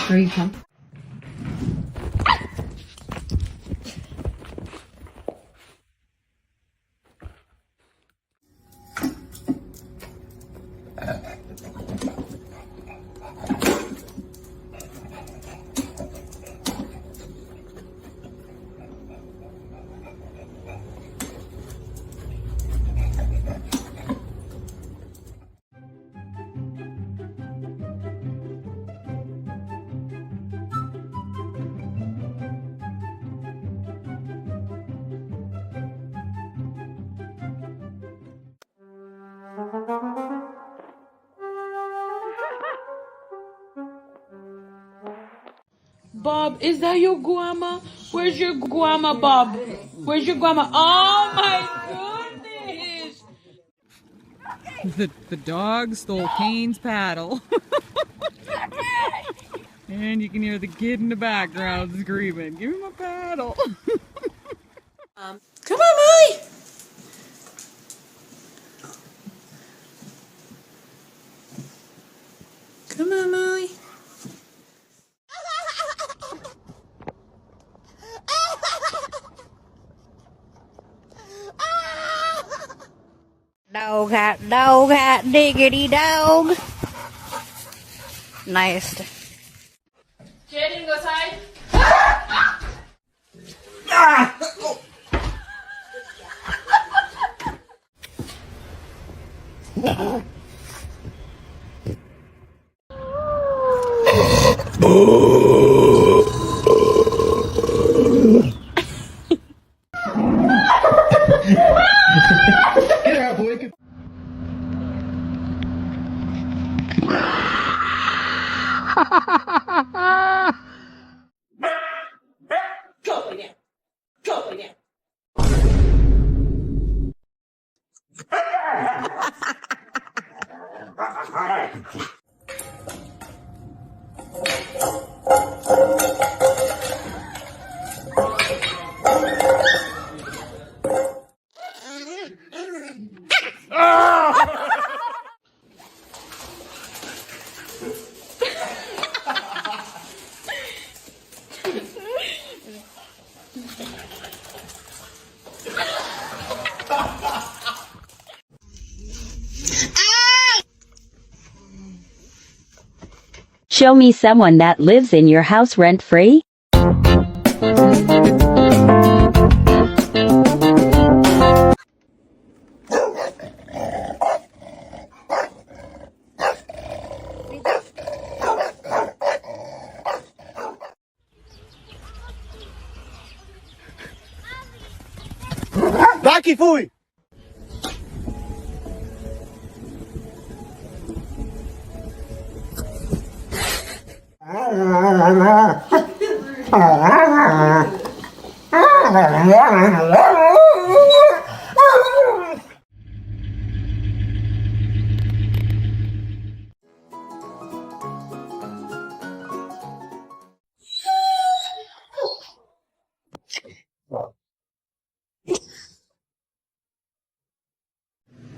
Here you come. Bob, is that your guama? Where's your guama, Bob? Where's your guama? Oh my goodness! The dog stole Kane's paddle. And you can hear the kid in the background screaming, "Give me my paddle!" Come on, Molly! Come on, Molly. Dog hat, diggity dog. Nice. Jaden, go outside. Get out, boy. Go again. Go again. Show me someone that lives in your house rent-free. Daqui, fui!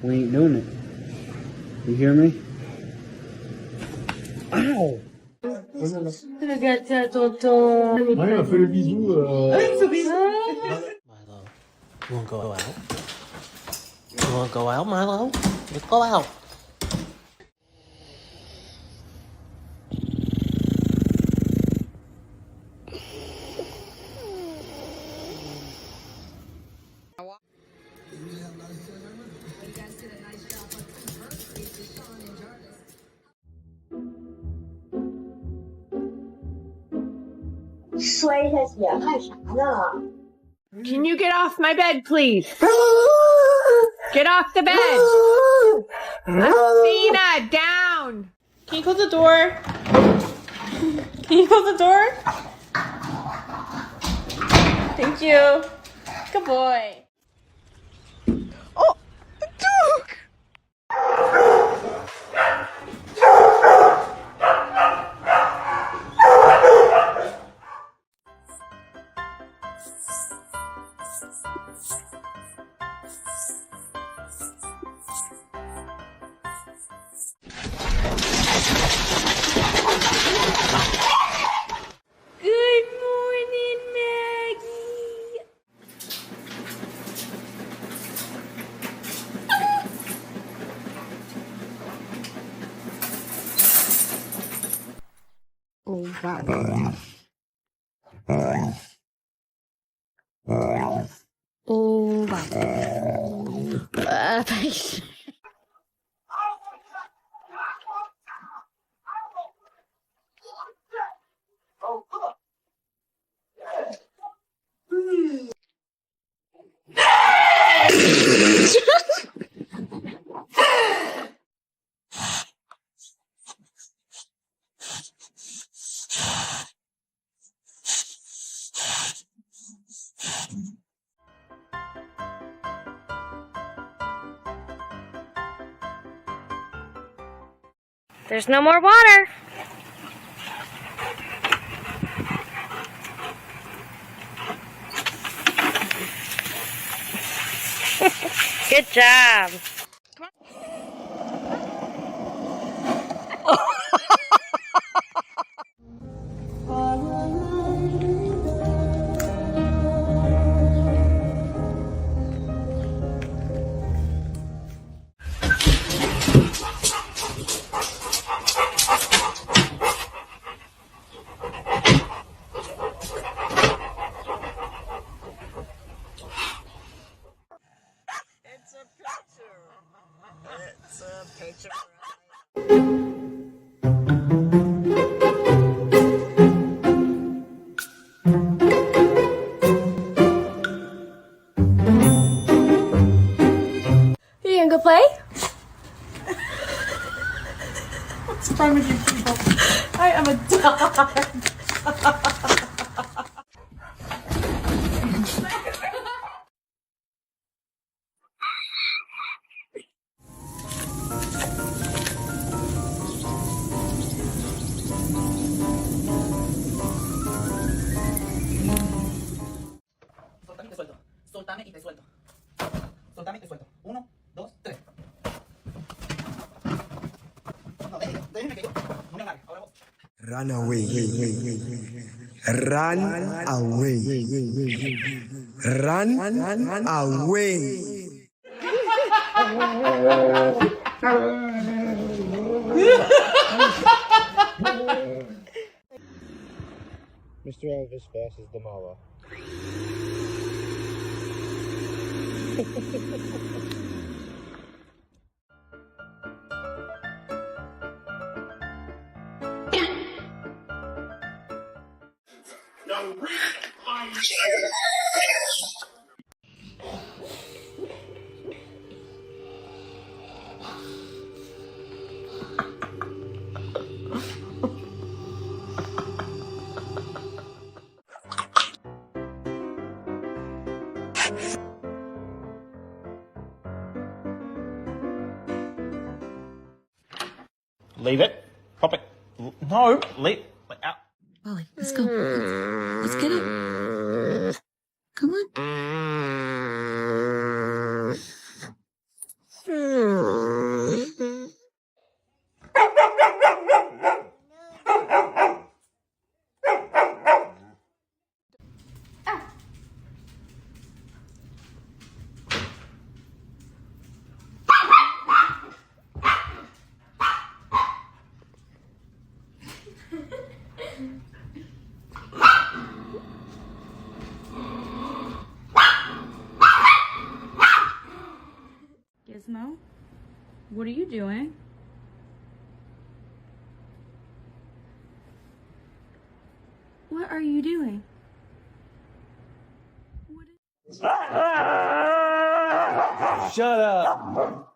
We ain't doing it. You hear me? Ow! Regarde tonton. Ouais, on fait le bisou. Milo, you wanna go out? You wanna go out, Milo? Let's go out. Can you get off my bed, please? Get off the bed. Athena, down. Can you close the door? Can you close the door? Thank you. Good boy. Oh, the dog. Oh, wow. Oh, wow. There's no more water. Good job. You gonna go play? What's wrong with you people? I am a dog. Soltame y te suelto. Soltame y te suelto. Soltame y te suelto. 1, 2, 3. No, déjeme que yo. No me agarre. Ahora vos. Run away. Run away. Run away. Mr. Elvis fast as the mala. Leave it. Pop it. No, leave. Out. Molly, let's go. Let's get it. Come on. Gizmo, what are you doing? What are you doing? Shut up.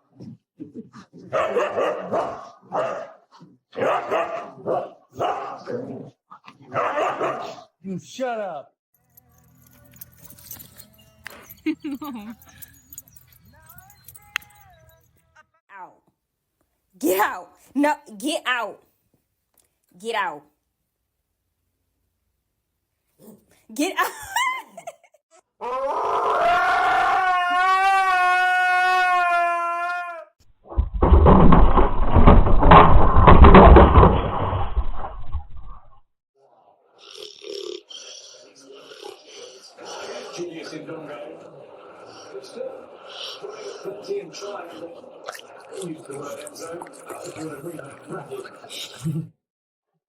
You shut up. Out. Get out. No, get out. Get out. Get out.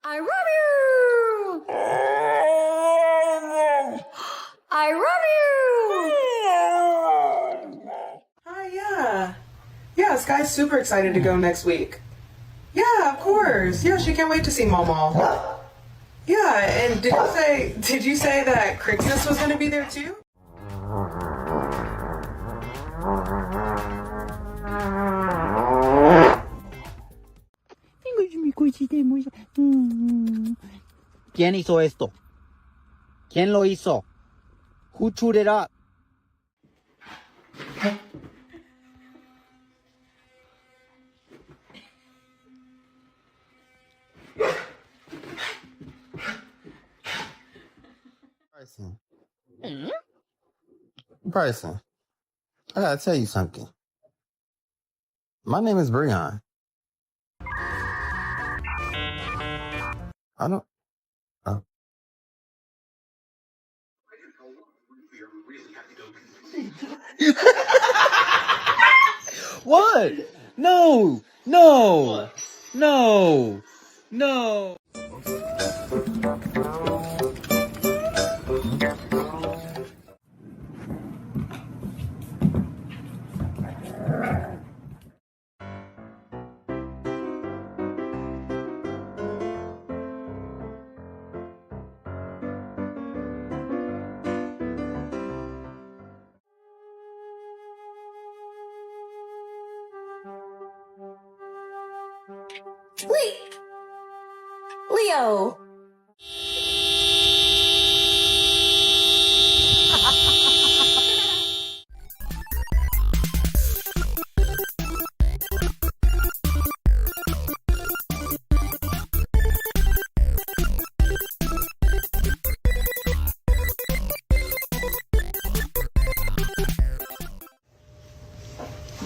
I love you. I love you. Hi, yeah. Yeah, Sky's super excited to go next week. Yeah, of course. Yeah, she can't wait to see Mama. Yeah, and did you say that Crixus was gonna be there too? ¿Quién hizo esto? ¿Quién lo hizo? Who chewed it up? Bryson. Bryson, I gotta tell you something. My name is Brian. I don't. Oh. What? No! No! No! No! Leo.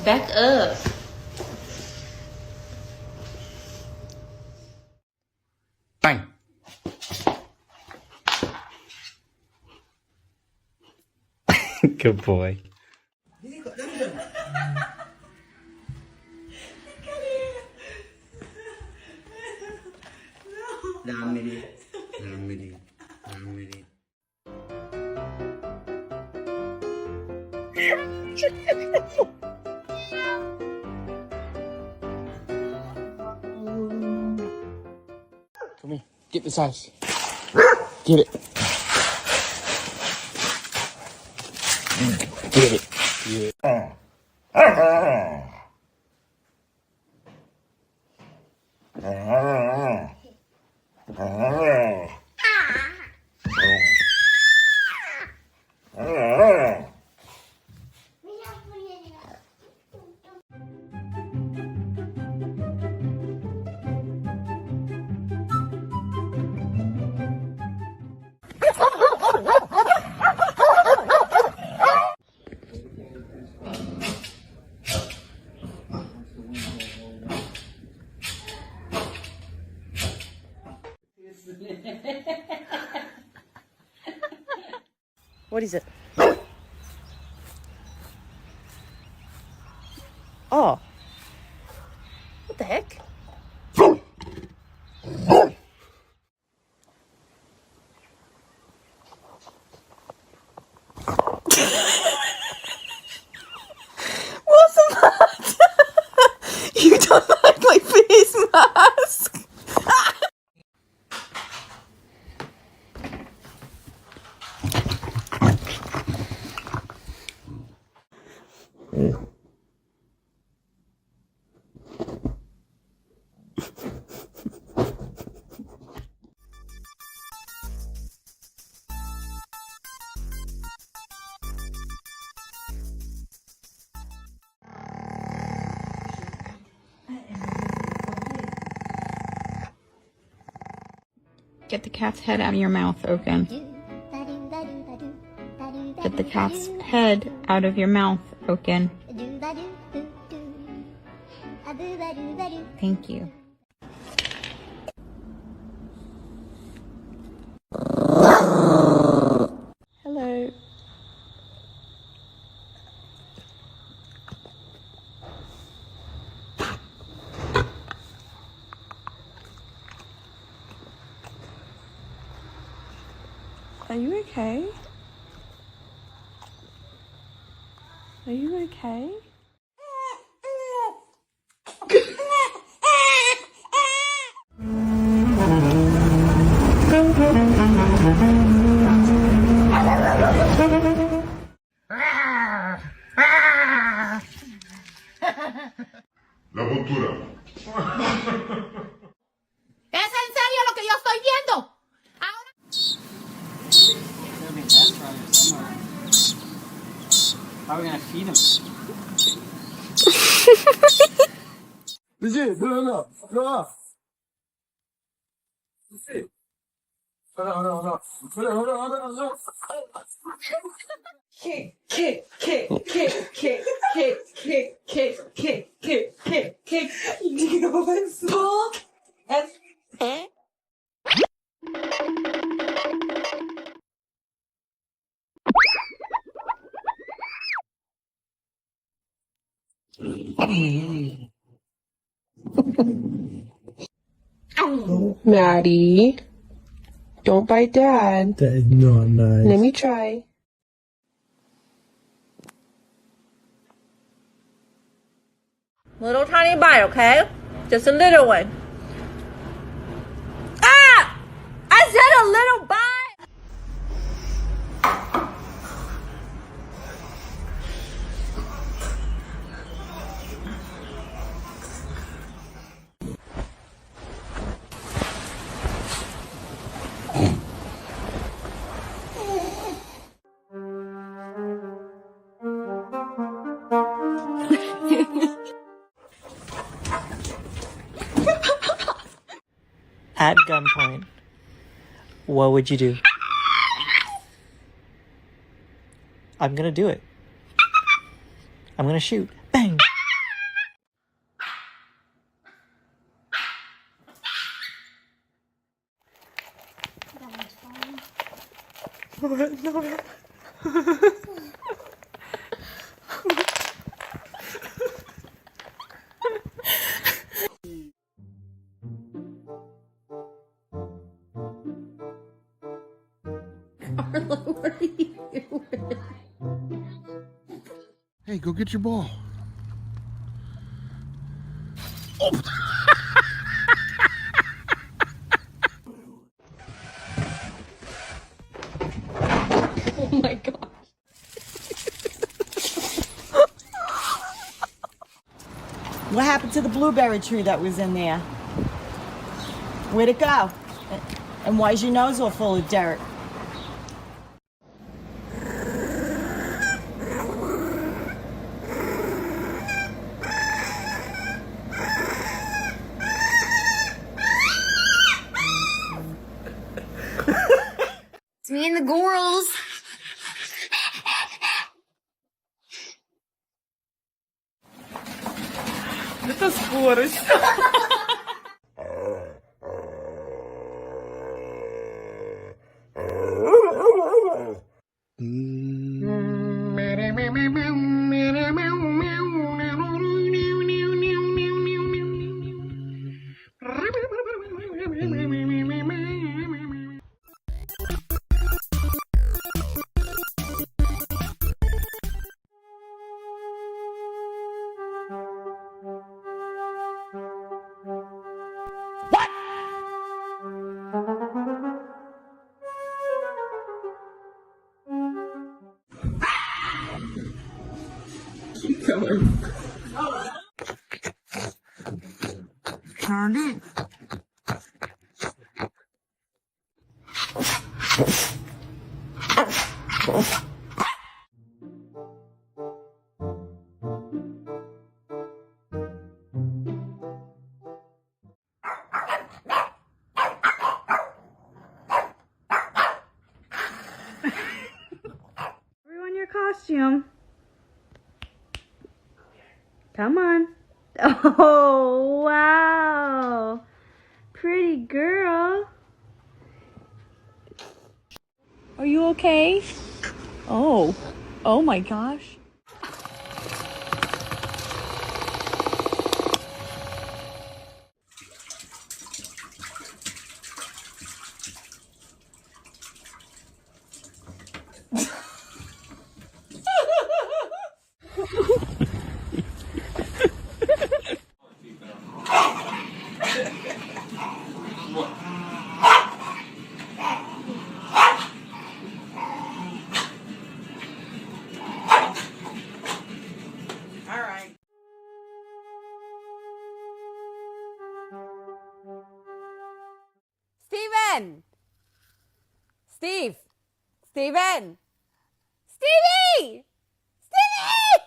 Back up. Bang! Good boy. Come here. Get this ice. Get it. Get it. Yeah. What is it? Oh. What the heck? What's that? You don't like my face mask. Get the cat's head out of your mouth, Oaken. Get the cat's head out of your mouth, Oaken. Thank you. Hello. Are you okay? Are you okay? La postura. ¿Es en serio lo que yo estoy viendo? How are we gonna feed him? Legit, no. No. Kick. Do you know what's pull and Maddie, don't bite Dad. That is not nice. Let me try. Little tiny bite, okay? Just a little one. Ah! I said a little bite! At gunpoint, what would you do? I'm gonna do it. I'm gonna shoot. Bang! No. What are you doing? Hey, go get your ball. Oh my god. What happened to the blueberry tree that was in there? Where'd it go? And why is your nose all full of dirt? It's me and the girls. Это скорость. Candy. Everyone your costume. Come on. Oh, wow. Pretty girl. Are you okay? Oh my gosh. Steven! Steve! Steven! Stevie! Stevie!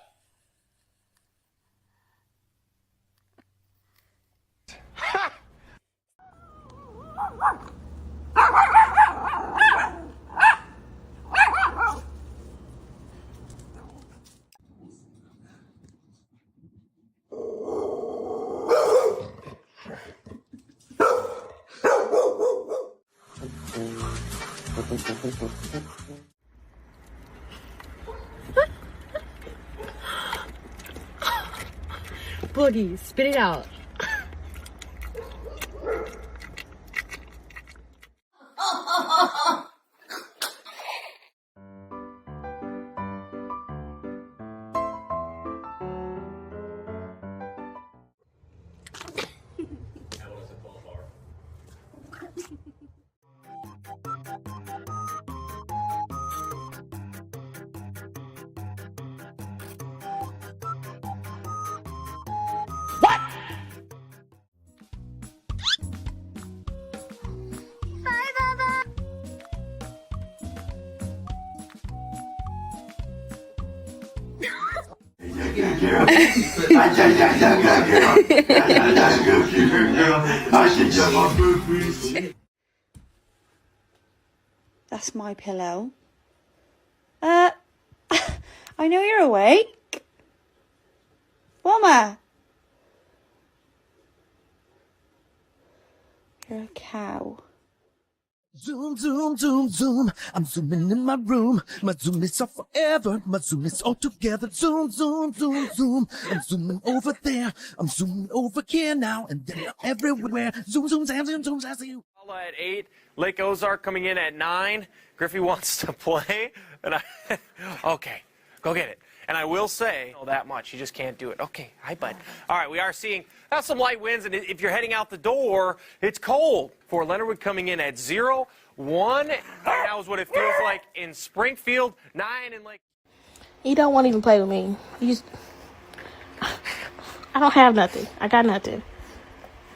Boogie, spit it out. That's my pillow. I know you're awake. Wilma. You're a cow. Zoom, zoom, zoom, zoom. I'm zooming in my room. My zoom is off forever. My zoom is all together. Zoom, zoom, zoom, zoom. I'm zooming over there. I'm zooming over here now. And then everywhere. Zoom, zoom, zoom, zoom, zoom, zoom. At 8, Lake Ozark coming in at 9. Griffey wants to play, and okay, go get it. And I will say, that much, you just can't do it. Okay, hi, bud. All right, we are seeing some light winds, and if you're heading out the door, it's cold. Fort Leonard coming in at 0, 1. Right now is what it feels like in Springfield, 9 in Lake. You don't want to even play with me. I don't have nothing. I got nothing.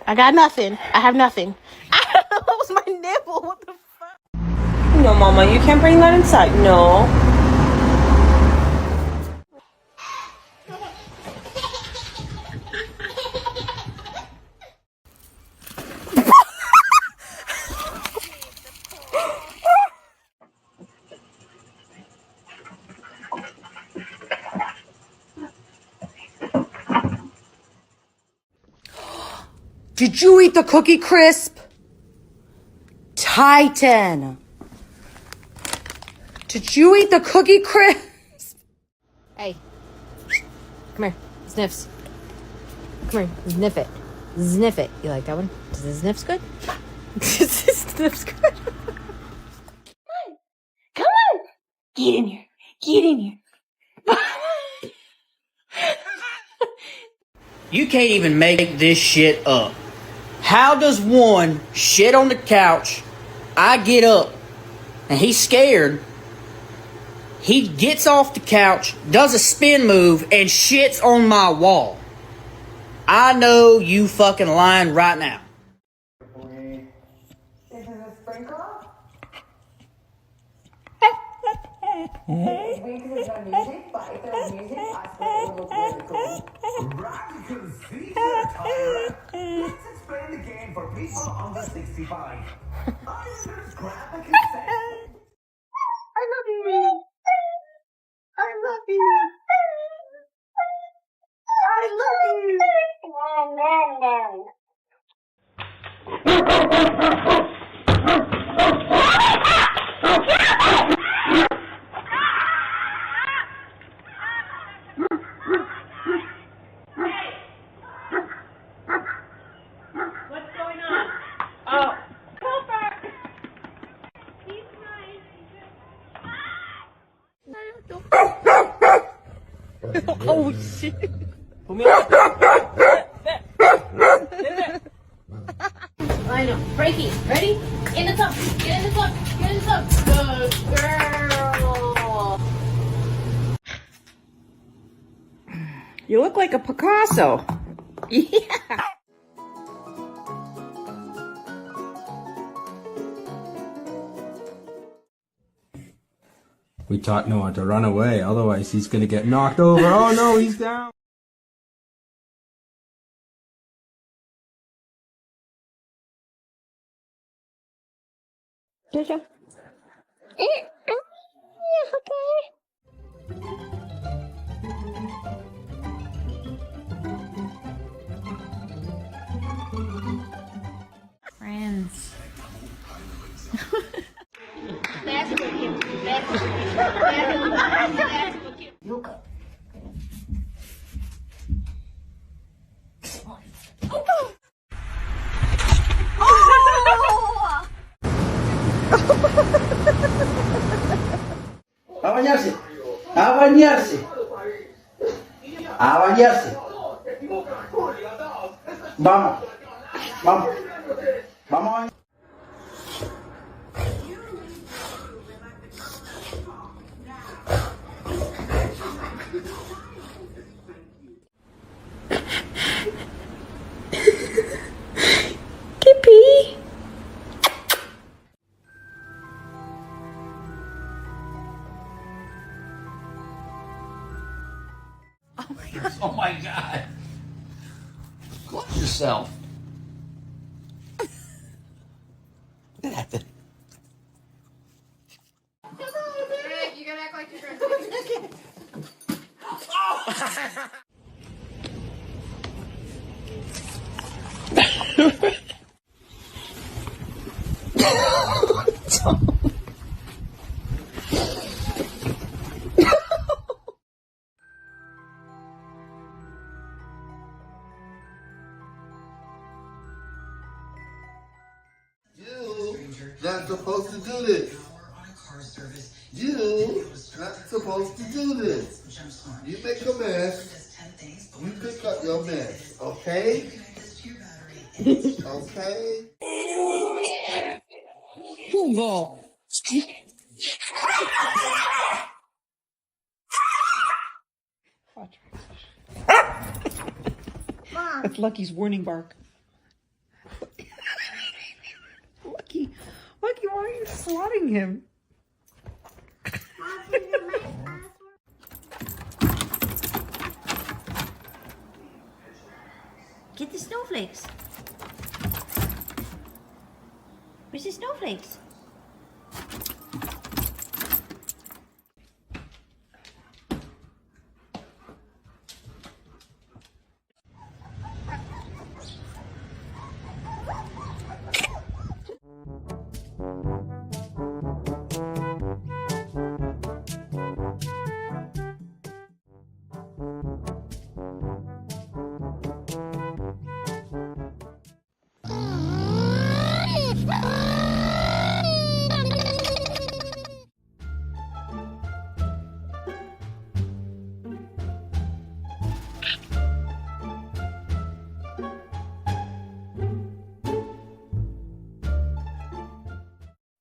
I got nothing. I have nothing. That was my nipple. What the fuck? No, Mama, you can't bring that inside. No. Did you eat the Cookie Crisp? Titan. Did you eat the Cookie Crisp? Hey. Come here. Sniffs. Come here. Sniff it. Sniff it. You like that one? Does the sniffs good? Does the sniffs good? Come on. Get in here. Get in here. You can't even make this shit up. How does one shit on the couch, I get up, and he's scared, he gets off the couch, does a spin move, and shits on my wall? I know you fucking lying right now. This is a sprinkle? Because there's no music, but if there was music, I swear it would look really cool. Radical feature, Tyra. Let's explain the game for people under 65. Islanders grab a cassette. I love you. I love you. I love you. What's going on? Oh, Cooper! He's nice. Oh, shit. Put me on. I know. Frankie, ready? In the tub. Get in the tub. Get in the tub. Good girl. You look like a Picasso. Yeah. We taught Noah to run away, otherwise he's gonna get knocked over. Oh no, he's down. Jojo. Friends. A bañarse. A bañarse. A bañarse. Vamos. Vamos. Vamos. Kippy. Oh my God. Watch yourself. What happened? You gotta act like your friend. Not supposed to do this. You not supposed to do this. You make a mess. You pick up your mess. Okay? Okay? That's Lucky's warning bark. Lucky, why are you swatting him? Get the snowflakes. Where's the snowflakes?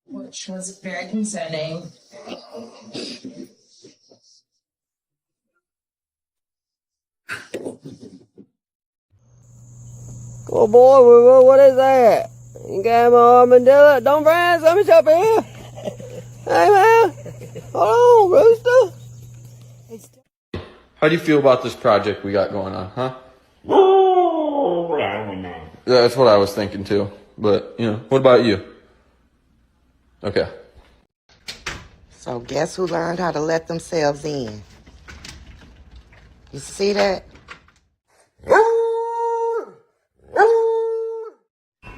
Which was very concerning. Oh boy, what is that? You got my armadillo. Don't friends, let me jump in. Hey man, hold on, rooster. How do you feel about this project we got going on, huh? That's what I was thinking too. But, what about you? Okay. So guess who learned how to let themselves in? You see that?